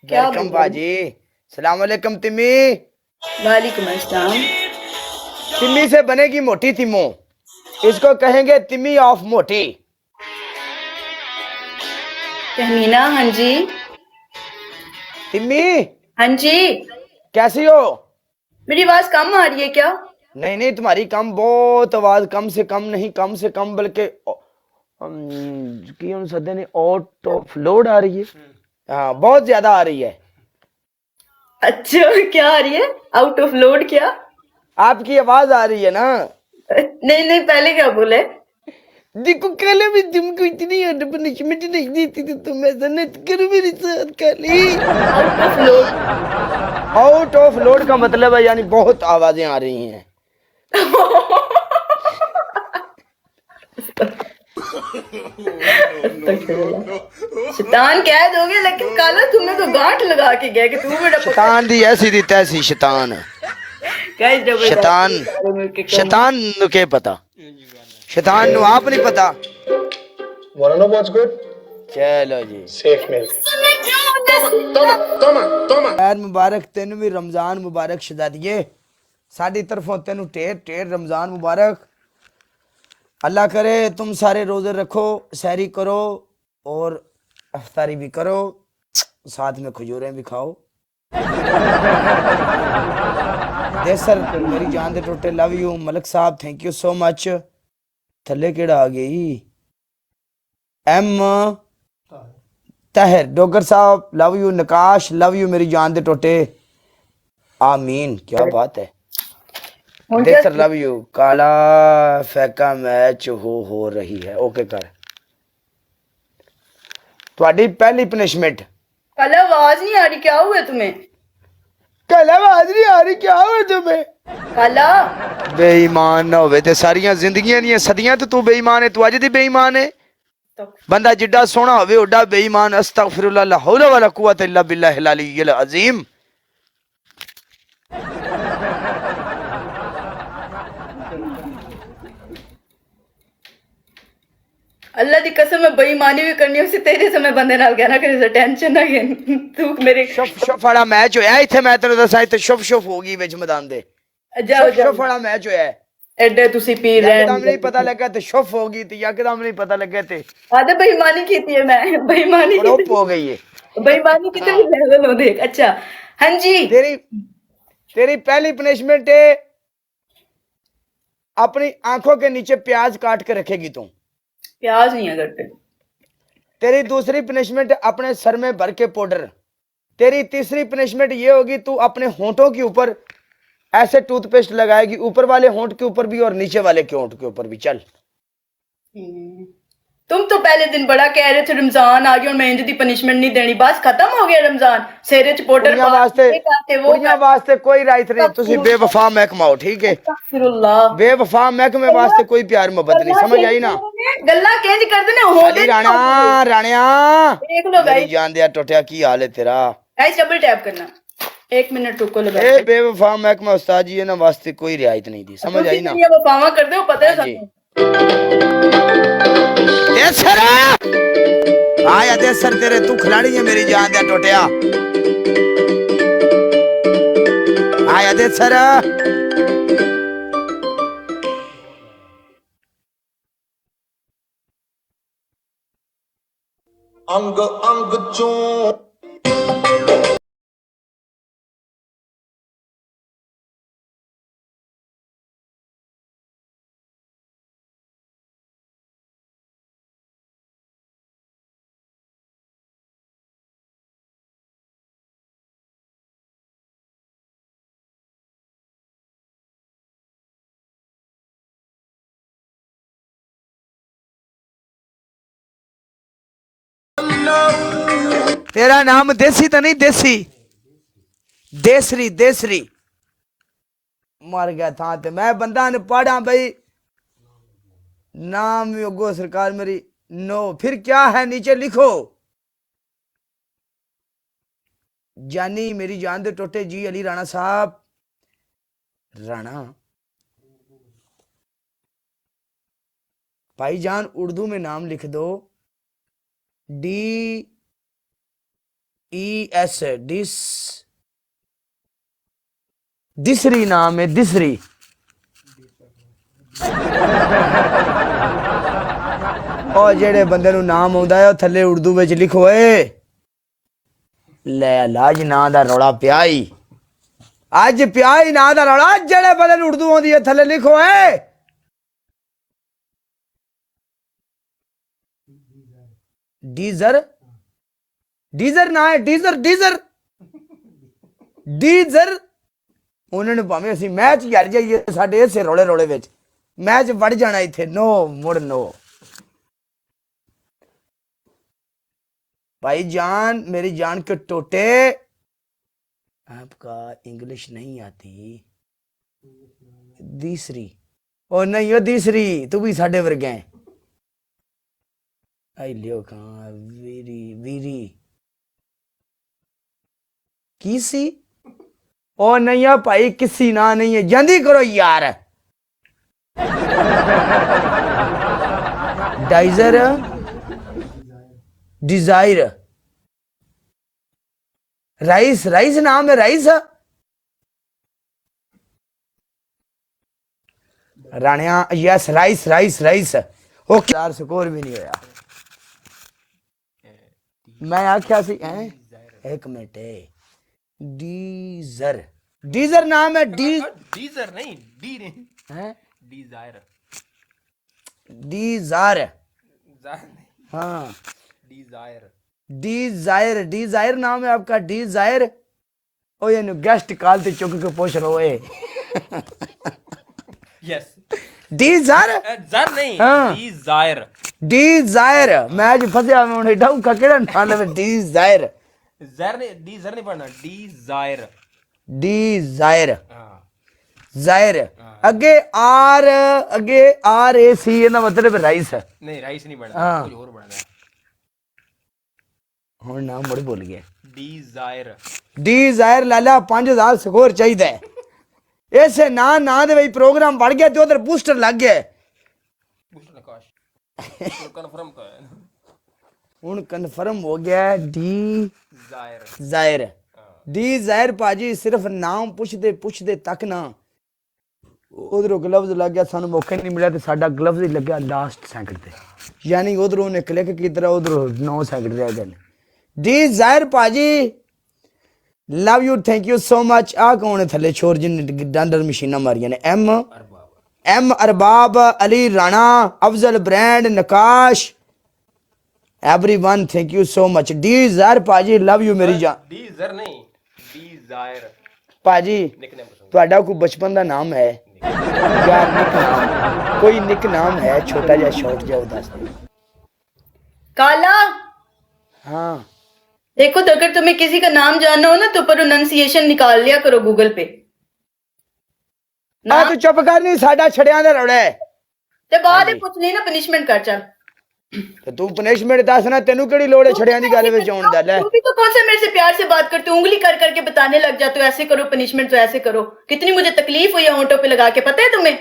क्या वेलकम बोल रही? बाजी। सलाम वालेकुम तिम्मी। वालेकुम अस्सलाम। तिम्मी से बनेगी मोटी तिम्मो। इसको कहेंगे तिम्मी ऑफ मोटी। तहमीना, हाँ जी। तिम्मी हाँ जी। कैसी हो? मेरी आवाज कम आ रही है क्या? नहीं नहीं, तुम्हारी कम, बहुत आवाज, कम से कम नहीं, कम से कम बल्कि की उन सदे ने आउट ऑफ लोड आ रही है। हाँ, बहुत ज्यादा आ रही है। अच्छा, क्या आ रही है? आउट ऑफ लोड क्या? आपकी आवाज आ रही है ना। नहीं नहीं, पहले क्या बोले? देखो कल भी तुमको इतनी पनिशमेंट नहीं दी थी तो तुम ऐसा नहीं करो मेरे साथ कल। Out of load. Out of load का मतलब है यानी बहुत आवाजें आ रही हैं। शैतान कह दोगे, लेकिन काला तुमने तो गांठ लगा के गया कि तू मेरा पक्का। शैतान दी ऐसी दी तैसी शैतान है। गाइस, शैतान, जबरदस्त मिलके कम। शैतान नु के पता, शैतान नु आप नहीं पता। Wanna know what's good? चलो जी, Safe milk. Toma. खैर मुबारक तेन भी, रमजान मुबारक शहजादिए। साडी तरफों तेन ढेर ढेर रमजान मुबारक। अल्लाह करे तुम सारे रोजे रखो, सैरी करो और अफ्तारी भी करो, साथ में खजूरें भी खाओ। देसर मेरी जान दे टोटे, लव यू मलक साहब, थैंक यू सो मच। थल्ले केड़ा आ गई? एम तहर डोगर साहब, love you. Nakash, love you मेरी जान दे टोटे। आमीन, क्या बात है। ਹੁਣ क्या? Desar love you. काला फैका मैच हो रही है। ओके कर। ਤੁਹਾਡੀ पहली पनिशमेंट। कल आवाज नहीं आ रही, क्या हुआ तुम्हें? कल आवाज नहीं आ रही, क्या हुआ तुम्हें? काला। बेईमान ना होवे ते सारियां जिंदगियां दी सदियां तो तू बेईमान है, तू अज दी बेईमान है। बंदा जिड्डा सोहना होवे ओड्डा बेईमान। अस्तगफिरुल्लाह, ला हौला वला कुव्वता इल्ला बिल्लाहिल अलिय्यिल अजीम। अल्लाह दी कसम, मैं बेईमानी भी करनी उसी तेरे समय बंदे नाल कहना करे, टेंशन ना घेन तू मेरे। शुफ शुफ वाला मैच होया इत्थे, मैं तेरे दसां इत्थे शुफ शुफ होगी विच मैदान दे। जाओ शुफ जाओ, शुफ वाला मैच होया है। एडे तुसी पी यकदम नहीं पता रहन। लगा ते शुफ होगी, ते यकदम नहीं पता लगा ते आदे बेईमानी की है, मैं बेईमानी की फड़ोप हो गई है। बेईमानी की भी लेवल हो देख। अच्छा, हाँ जी। तेरी तेरी पहली पनिशमेंट है, अपनी आंखों के नीचे प्याज काट के रखेगी तू। प्याज नहीं है करते। तेरी दूसरी पनिशमेंट अपने सर में भर के पाउडर। तेरी तीसरी पनिशमेंट ये होगी, तू अपने होंठों के ऊपर ऐसे टूथपेस्ट लगाएगी, ऊपर वाले होंठ के ऊपर भी और नीचे वाले के होंठ के ऊपर भी। चल। तुम तो पहले दिन बड़ा कह रहे थे रमजान आ गया और मैं इंज दी पनिशमेंट नहीं देनी, बस खत्म हो गया रमजान। सिर च पाउडर कुड़ियां पा वास्ते, ये करते वो कुड़ियां करते। वास्ते कोई राइट नहीं, तुसी बेवफा महकमा हो, ठीक है। अस्तगफिरुल्लाह। बेवफा महकमे वास्ते कोई प्यार मोहब्बत नहीं, समझ आई ना। गल्ला केंज करदे ने, अली होंदे नहीं राणा, होंदे। राणिया देख लो मेरी गाइस। जान दिया टोटिया, की हाल है तेरा? गाइस, डबल टैप करना। 1 मिनट रुको, लगा ए बेवफा महकमा उस्ताद जी ना वास्ते कोई रियायत नहीं दी, समझ तुसी आई ना। कितनी वफावां करदे हो पता हाँ है जी। सानू। देसर आया, देसर तेरे तू खिलाड़ी है मेरी जान दिया टोटिया। आया देसर। अंग अंग चूं तेरा नाम देसी तो नहीं? देसी देसरी, देसरी मर गया था ते मैं बंदा ने पढ़ा भाई, नाम योगो सरकार मेरी। नो फिर क्या है नीचे लिखो। जानी मेरी जान दे टोटे जी। अली राणा साहब, राणा भाईजान, उर्दू में नाम लिख दो। डी ES डिस दिसरी नाम है दिसरी और जेड़े बंदे नु नाम आउंदा है थल्ले उर्दू विच लिखो ले लाज ना दा रौला पिया ही अज पिया ही ना दा रौला जेड़े बंदे नु उर्दू आउंदी है थल्ले लिखो डीजर डीजर ना है डीजर डीजर डीजर उन्होंने भावें असी मैच हार जाइए साडे इसे रौले रौले विच मैच बढ़ जाना इथे नो मुड़ नो भाई जान मेरी जान के टोटे आपका इंग्लिश नहीं आती तीसरी ओ नहीं हो तीसरी तू भी साडे वर्गे है आई लियो कहां वीरी वीरी की सी ओ नहीं है भाई किसी ना नहीं है जल्दी करो यार डाइजर डिजायर राइस राइस नाम है rice Rania yes rice rice rice okay यार स्कोर भी नहीं होया मैं आख्या सी एक मिनट डीजर डीजर नाम है डीजर नहीं डी नहीं है डिजायर डीजार जार नहीं हाँ डिजायर डिजायर डिजायर नाम है आपका डिजायर ओ ये गेस्ट कॉल ते चुक के पूछ रहे हो यस डिजायर जार नहीं हाँ। डिजायर डिजायर मैं आज फंसया मैं उन्हें डाउ का केड़ा नाम है डिजायर जार नहीं डीजर नहीं पढ़ना डिजायर डिजायर हाँ जायर अगे आर ए सी ਇਹਦਾ मतलब राइस है नहीं राइस नहीं पढ़ना हाँ। कुछ और पढ़ना ਹੁਣ ਨਾਮ ਬੜੇ ਭੁੱਲ ਗਿਆ डिजायर डिजायर लाला 5000 स्कोर चाहिए ऐसे ना दे भाई प्रोग्राम बढ़ गया तो उधर बूस्टर लग गया पूछ नकाश तो कंफर्म तो है ਹੁਣ कन्फर्म हो गया डी जायर जायर डी जायर भाजी सिर्फ नाम पुछदे तक ना उधरों ग्लव्स लग गया सानू मौका नहीं मिला तो साडा ग्लव्स ही लग गया लास्ट सेकंड ते यानी उधरों उन्हें क्लिक कीता उधरों 9 सेकंड रह गए डी जायर भाजी love you thank you so much आ कौन है थले छोर जिन डंडर मशीना मारियां ने एम Arbab Ali Rana Afzal brand Naqash everyone thank you so much डी जायर भाजी लव यू मेरी जान डिजर नहीं डिजायर भाजी निकनेम पसंद ਤੁਹਾਡਾ ਕੋਈ ਬਚਪਨ ਦਾ ਨਾਮ ਹੈ क्या निक नाम कोई निक नाम है छोटा या शॉर्ट जाओ दस काला हाँ देखो तो अगर तुम्हें किसी का नाम जानना हो ना तो प्रोनाउंसिएशन निकाल लिया करो गूगल पे ना तू चुप कर नहीं साडा छड़ियां दा रौला है ते बाद में पूछ ली ना पनिशमेंट कर चल ਤੇ ਤੂੰ ਪਨਿਸ਼ਮੈਂਟ ਦੱਸ ਨਾ ਤੈਨੂੰ ਕਿਹੜੀ ਲੋੜ ਹੈ ਛੜਿਆਂ ਦੀ ਗੱਲ ਵਿੱਚ ਆਉਣ ਦਾ ਲੈ तुम भी तो कौन सा मेरे से प्यार से बात करते हो उंगली कर करके बताने लग जाते हो ऐसे करो पनिशमेंट तो ऐसे करो कितनी मुझे तकलीफ हुई है होंठों पे लगा के पता है तुम्हें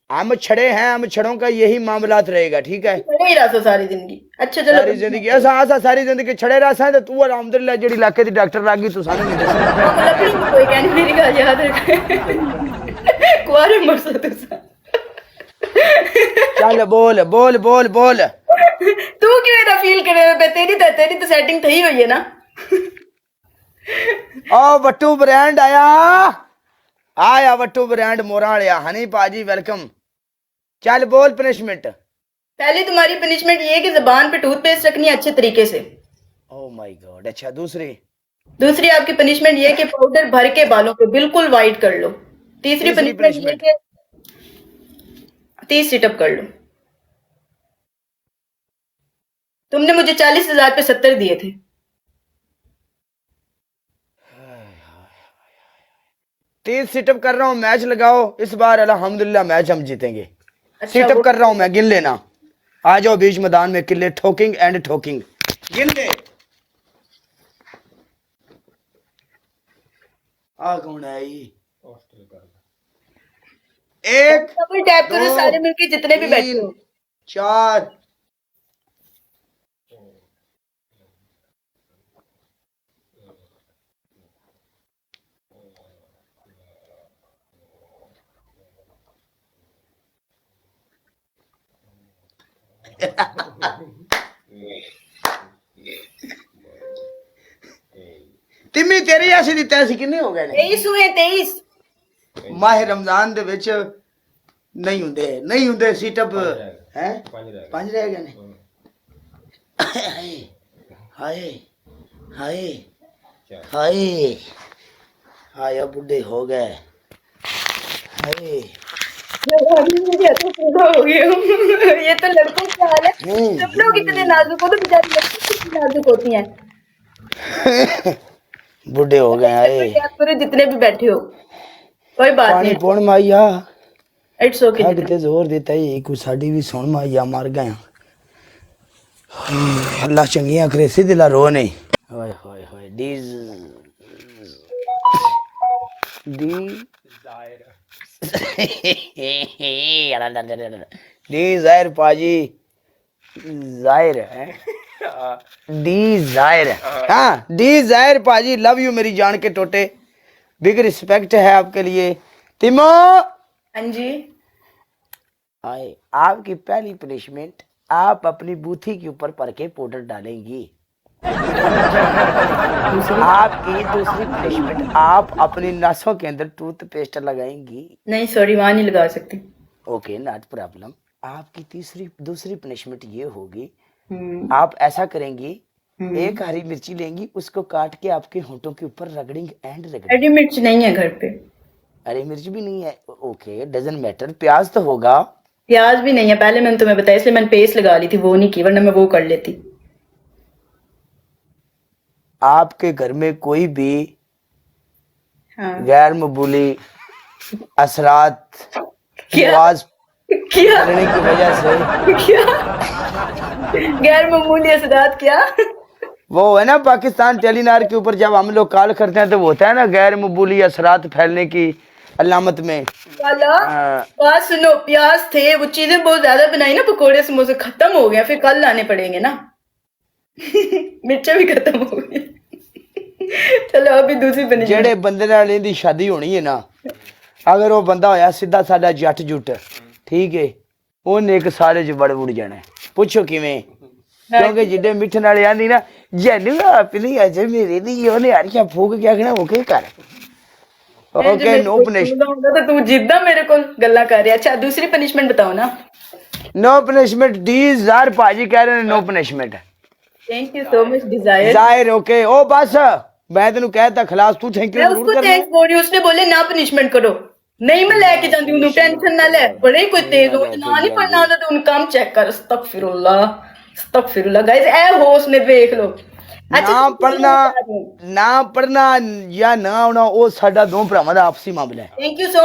हम छड़े हैं हम छड़ों का यही मामलात रहेगा ठीक है ही रहा सो सारी जिंदगी अच्छा चलो सारी जिंदगी ऐसा सारी जिंदगी छड़े रहा है तू अलहमदुलिल्लाह जेडी इलाके दी डॉक्टर लाग गई तू सानू नहीं दस लकड़ी की कोई कहनी मेरी गल याद रख कुआरे मरसो तुसा चल बोल बोल बोल बोल तू क्यों इतना फील करे हुए तेरी तो सेटिंग थी हुई है ना ओ वट्टू ब्रांड आया वट्टू ब्रांड मोरा वालिया हनी पाजी वेलकम चल बोल पनिशमेंट पहले तुम्हारी पनिशमेंट ये है कि जबान पे टूथपेस्ट रखनी है अच्छे तरीके से ओ माय गॉड अच्छा दूसरी आपकी पनिशमेंट ये है कि पाउडर भर के बालों को बिल्कुल वाइट कर लो तीसरी पनिशमेंट ये है कि 30 सिटअप कर लो तुमने मुझे 40,000 पे 70 दिए थे 30 सिटअप कर रहा हूँ मैच लगाओ इस बार अल्हम्दुलिल्लाह मैच हम जीतेंगे अच्छा, सिटअप कर रहा हूँ मैं गिन लेना आ जाओ बीच मैदान में किले ठोकिंग एंड ठोकिंग गिन ले आ कौन है ये एक डबल टैप करो दो, सारे मिलके जितने भी बैठे हो 4 ਤਿੰਮੀ ਤੇਰੀ ਅਸੀਂ ਦਿੱਤਾ ਸੀ ਕਿੰਨੇ ਹੋ ਗਏ ਨੇ 23 हुए 23 ਮਾਹ ਰਮਜ਼ਾਨ ਦੇ ਵਿੱਚ ਨਹੀਂ ਹੁੰਦੇ ਸੀਟਅਪ ਹੈ ਪੰਜ ਰਹਿ ਗਏ ਨੇ ਹਾਏ ਹਾਏ ਹਾਏ ਹਾਏ ਹਾਏ ਬੁੱਢੇ ਹੋ ਗਏ ਹਾਏ ये तो पूरा हो गया ये तो लड़कों का हाल है सब लोग इतने नाजुक हो तो बेचारी लड़की कितनी नाजुक होती हैं बुढ़े हो गए हाय क्या करो जितने भी बैठे हो कोई बात पानी नहीं पौन माइया इट्स ओके कितने जोर देता है एक साड़ी भी सुन माइया मर गए अल्लाह चंगियां करे सी दिला रो नहीं होए होए होए डी जाहिर पाजी जाहिर है डी जाहिर हाँ डी जाहिर पाजी लव यू मेरी जान के टोटे बिग रिस्पेक्ट है आपके लिए तिमो हाँ जी आए आपकी पहली पनिशमेंट आप अपनी बूथी के ऊपर पर के पाउडर डालेंगी आपकी दूसरी पनिशमेंट आप अपनी नसों के अंदर टूथपेस्ट लगाएंगी नहीं सॉरी वहां नहीं लगा सकती ओके नॉट प्रॉब्लम आपकी दूसरी पनिशमेंट ये होगी आप ऐसा करेंगी एक हरी मिर्ची लेंगी उसको काट के आपके होंठों के ऊपर रगड़ेंगे रगड़ेंगे हरी मिर्च नहीं है घर पे हरी मिर्च भी नहीं है ओके डजंट मैटर प्याज तो होगा प्याज भी नहीं है पहले मैंने तुम्हें बताया इसलिए मैंने पेस्ट लगा ली थी वो नहीं की वरना मैं वो कर लेती आपके घर में कोई भी हाँ गैर मकबूली असरात क्या? आवाज क्या करने की वजह से क्या गैर मामूली असरात क्या वो है ना पाकिस्तान टेलीनार के ऊपर जब हम लोग कॉल करते हैं तो वो होता है ना गैर मकबूली असरात फैलने की अलामत में वाला बात सुनो प्याज थे वो चीजें बहुत ज्यादा बनाई ना पकोड़े समोसे खत्म हो गया फिर कल लाने पड़ेंगे ना मिर्चा भी खत्म हो गई चलो अभी दूसरी बनी ਜਿਹੜੇ ਬੰਦੇ ਨਾਲ ਇਹਦੀ ਸ਼ਾਦੀ ਹੋਣੀ ਹੈ ਨਾ ਅਗਰ ਉਹ ਬੰਦਾ ਹੋਇਆ ਸਿੱਧਾ ਸਾਡਾ ਜੱਟ ਜੁੱਟ ਠੀਕ ਹੈ ਉਹਨੇ ਇੱਕ ਸਾਲੇ ਚ ਵੜ ਵੁੜ ਜਾਣਾ ਪੁੱਛੋ ਕਿਵੇਂ ਕਿਉਂਕਿ ਜਿੱਡੇ ਮਿੱਠੇ ਨਾਲ ਆਂਦੀ ਨਾ ਜੈਨੂੰ ਆਪਣੀ ਅਜੇ ਮੇਰੇ ਦੀ ਉਹਨੇ ਹਰੀਆਂ ਫੂਕ ਕੇ ਆਖਣਾ ਉਹ ਕੀ ਕਰ ओके नो पनिशमेंट तो तू जिद्दा मेरे को गल्ला कर रहा अच्छा दूसरी पनिशमेंट बताओ ना नो पनिशमेंट डीज़ायर पाजी कह रहे हैं no punishment thank you so much desire जाहिर ओके ओ बस मैं तेनू कहता खलास तू थैंक यू मैं जरूर उसको करना थैंक्स बोल रही हूँ उसने बोले ना पनिशमेंट करो नहीं मैं लेके जाती हूँ टेंशन ना ले बड़े ही कोई तेज हो ना नहीं पढ़ना आता तो उन काम चेक कर अस्तगफिरुल्लाह गाइस ए होश ने देख लो ਨਾ ਪੜਨਾ ਜਾਂ ਨਾ ਆਉਣਾ ਉਹ ਸਾਡਾ ਦੋ ਭਰਾਵਾਂ ਦਾ ਆਪਸੀ ਮਾਮਲਾ ਹੈ थैंक यू सो